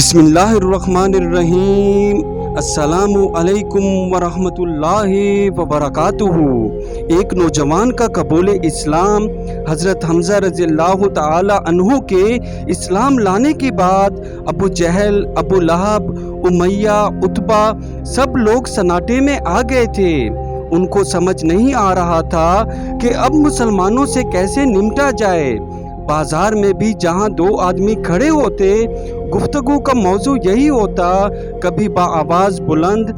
بسم اللہ الرحمن الرحیم۔ السلام علیکم ورحمۃ اللہ وبرکاتہ۔ ایک نوجوان کا قبول اسلام۔ حضرت حمزہ رضی اللہ تعالی عنہ کے اسلام لانے کے بعد ابو جہل، ابو لہب، امیہ، عتبہ سب لوگ سناٹے میں آ گئے تھے۔ ان کو سمجھ نہیں آ رہا تھا کہ اب مسلمانوں سے کیسے نمٹا جائے۔ بازار میں بھی جہاں دو آدمی کھڑے ہوتے، گفتگو کا موضوع یہی ہوتا، کبھی بآواز بلند،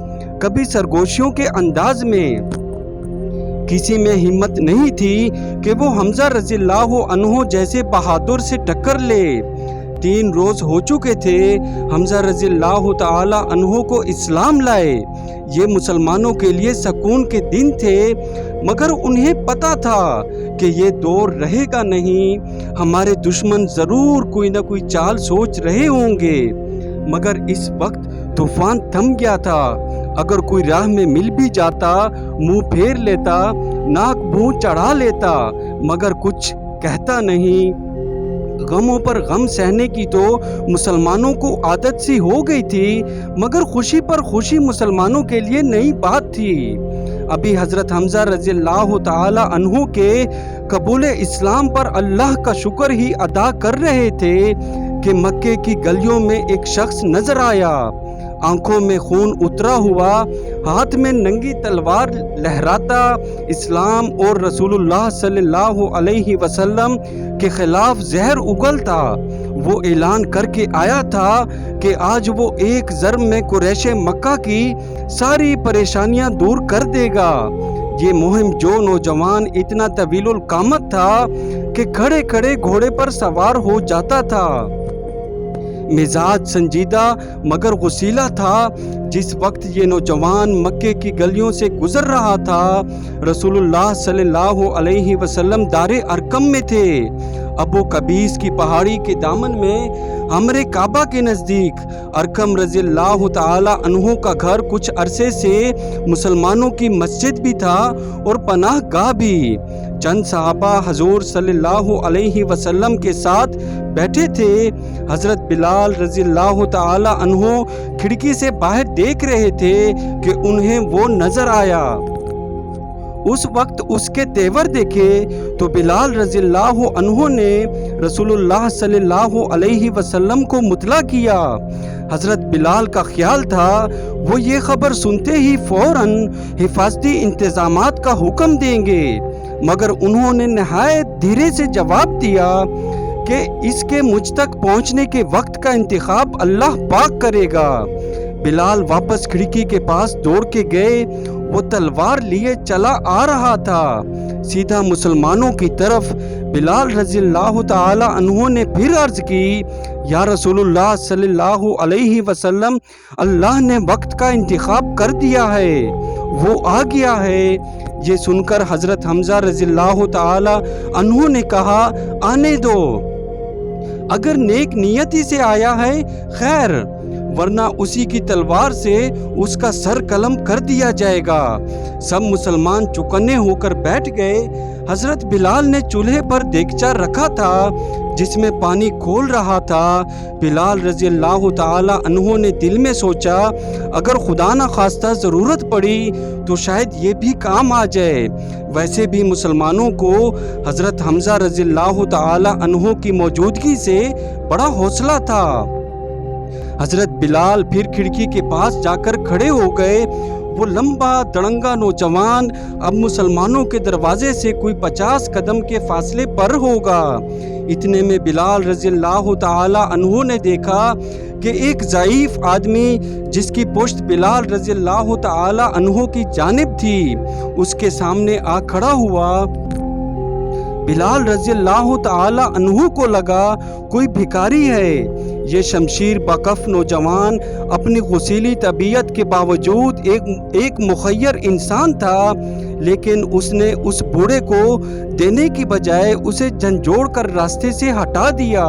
کبھی سرگوشیوں کے انداز میں۔ کسی میں ہمت نہیں تھی کہ وہ حمزہ رضی اللہ عنہ جیسے بہادر سے ٹکر لے۔ 3 روز ہو چکے تھے حمزہ رضی اللہ تعالی عنہ کو اسلام لائے۔ یہ مسلمانوں کے لیے سکون کے دن تھے، مگر انہیں پتا تھا کہ یہ دور رہے گا نہیں۔ ہمارے دشمن ضرور کوئی نہ کوئی چال سوچ رہے ہوں گے، مگر اس وقت طوفان تھم گیا تھا۔ اگر کوئی راہ میں مل بھی جاتا، منہ پھیر لیتا، ناک منہ چڑھا لیتا، مگر کچھ کہتا نہیں۔ غموں پر غم سہنے کی تو مسلمانوں کو عادت سی ہو گئی تھی، مگر خوشی پر خوشی مسلمانوں کے لیے نئی بات تھی۔ ابھی حضرت حمزہ رضی اللہ تعالی عنہ کے قبول اسلام پر اللہ کا شکر ہی ادا کر رہے تھے کہ مکے کی گلیوں میں ایک شخص نظر آیا، آنکھوں میں خون اترا ہوا، ہاتھ میں ننگی تلوار لہراتا، اسلام اور رسول اللہ صلی اللہ علیہ وسلم کے خلاف زہر اگلتا۔ وہ اعلان کر کے آیا تھا کہ آج وہ ایک ضرب میں قریش مکہ کی ساری پریشانیاں دور کر دے گا۔ یہ مہم جو نوجوان اتنا طویل القامت تھا کہ کھڑے کھڑے گھوڑے پر سوار ہو جاتا تھا، مزاج سنجیدہ مگر غصیلا تھا۔ جس وقت یہ نوجوان مکے کی گلیوں سے گزر رہا تھا، رسول اللہ صلی اللہ علیہ وسلم دار ارقم میں تھے۔ ابو قبیس کی پہاڑی کے دامن میں ہمر کعبہ کے نزدیک ارقم رضی اللہ تعالی عنہ کا گھر کچھ عرصے سے مسلمانوں کی مسجد بھی تھا اور پناہ گاہ بھی۔ چند صحابہ حضور صلی اللہ علیہ وسلم کے ساتھ بیٹھے تھے۔ حضرت بلال رضی اللہ تعالی عنہ کھڑکی سے باہر دیکھ رہے تھے کہ انہیں وہ نظر آیا۔ اس وقت اس کے تیور دیکھے تو بلال رضی اللہ عنہ نے رسول اللہ صلی اللہ علیہ وسلم کو مطلع کیا۔ حضرت بلال کا خیال تھا وہ یہ خبر سنتے ہی فوراً حفاظتی انتظامات کا حکم دیں گے، مگر انہوں نے نہایت دھیرے سے جواب دیا کہ اس کے مجھ تک پہنچنے کے وقت کا انتخاب اللہ پاک کرے گا۔ بلال واپس کھڑکی کے پاس دوڑ کے گئے۔ وہ تلوار لیے چلا آ رہا تھا سیدھا مسلمانوں کی طرف۔ بلال رضی اللہ تعالی عنہ نے پھر عرض کی، یا رسول اللہ صلی اللہ علیہ وسلم، اللہ نے وقت کا انتخاب کر دیا ہے، وہ آ گیا ہے۔ یہ سن کر حضرت حمزہ رضی اللہ تعالی عنہ نے کہا، آنے دو، اگر نیک نیتی سے آیا ہے خیر، ورنہ اسی کی تلوار سے اس کا سر قلم کر دیا جائے گا۔ سب مسلمان چوکنے ہو کر بیٹھ گئے۔ حضرت بلال نے چولہے پر دیگچہ رکھا تھا جس میں پانی کھول رہا تھا۔ بلال رضی اللہ تعالی عنہ نے دل میں سوچا، اگر خدا نہ خواستہ ضرورت پڑی تو شاید یہ بھی کام آ جائے۔ ویسے بھی مسلمانوں کو حضرت حمزہ رضی اللہ تعالی عنہ کی موجودگی سے بڑا حوصلہ تھا۔ حضرت بلال پھر کھڑکی کے پاس جا کر کھڑے ہو گئے۔ وہ لمبا دڑنگا نوجوان اب مسلمانوں کے دروازے سے کوئی 50 قدم کے فاصلے پر ہوگا۔ اتنے میں بلال رضی اللہ تعالی عنہ نے دیکھا کہ ایک ضعیف آدمی جس کی پشت بلال رضی اللہ تعالی عنہ کی جانب تھی، اس کے سامنے آ کھڑا ہوا۔ بلال رضی اللہ تعالی عنہ کو لگا کوئی بھکاری ہے۔ یہ شمشیر بکف نوجوان اپنی غسیلی طبیعت کے باوجود ایک مخیر انسان تھا، لیکن اس نے اس بوڑھے کو دینے کی بجائے اسے جھنجھوڑ کر راستے سے ہٹا دیا۔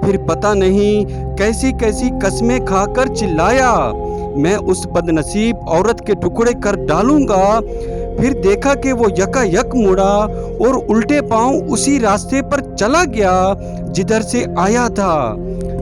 پھر پتہ نہیں کیسی کیسی قسمیں کھا کر چلایا، میں اس بدنصیب عورت کے ٹکڑے کر ڈالوں گا۔ پھر دیکھا کہ وہ یکا یک مڑا اور الٹے پاؤں اسی راستے پر چلا گیا جدھر سے آیا تھا۔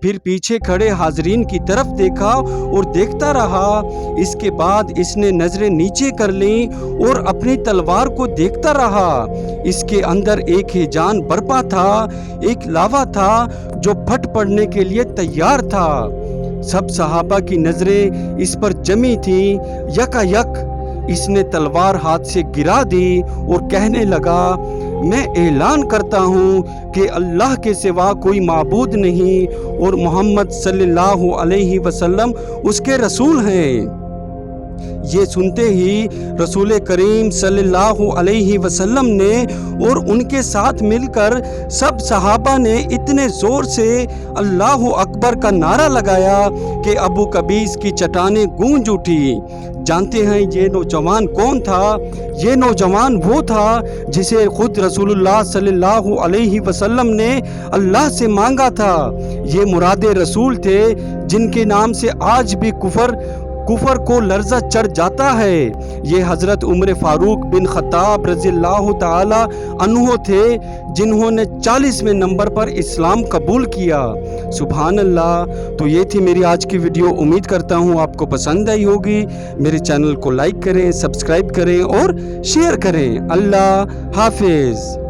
پھر پیچھے کھڑے حاضرین کی طرف دیکھا اور دیکھتا رہا۔ اس کے بعد اس نے نظریں نیچے کر لیں اور اپنی تلوار کو دیکھتا رہا۔ اس کے اندر ایک ہیجان برپا تھا، ایک لاوا تھا جو پھٹ پڑنے کے لیے تیار تھا۔ سب صحابہ کی نظریں اس پر جمی تھیں۔ یکا یک اس نے تلوار ہاتھ سے گرا دی اور کہنے لگا، میں اعلان کرتا ہوں کہ اللہ کے سوا کوئی معبود نہیں اور محمد صلی اللہ علیہ وسلم اس کے رسول ہیں۔ یہ سنتے ہی رسول کریم صلی اللہ علیہ وسلم نے اور ان کے ساتھ مل کر سب صحابہ نے اتنے زور سے اللہ اکبر کا نعرہ لگایا کہ ابو قبیس کی چٹانیں گونج اٹھی۔ جانتے ہیں یہ نوجوان کون تھا؟ یہ نوجوان وہ تھا جسے خود رسول اللہ صلی اللہ علیہ وسلم نے اللہ سے مانگا تھا۔ یہ مراد رسول تھے جن کے نام سے آج بھی کفر کو لرزہ چڑھ جاتا ہے۔ یہ حضرت عمر فاروق بن خطاب رضی اللہ تعالی عنہ تھے جنہوں نے 40ویں نمبر پر اسلام قبول کیا۔ سبحان اللہ۔ تو یہ تھی میری آج کی ویڈیو، امید کرتا ہوں آپ کو پسند آئی ہوگی۔ میرے چینل کو لائک کریں، سبسکرائب کریں اور شیئر کریں۔ اللہ حافظ۔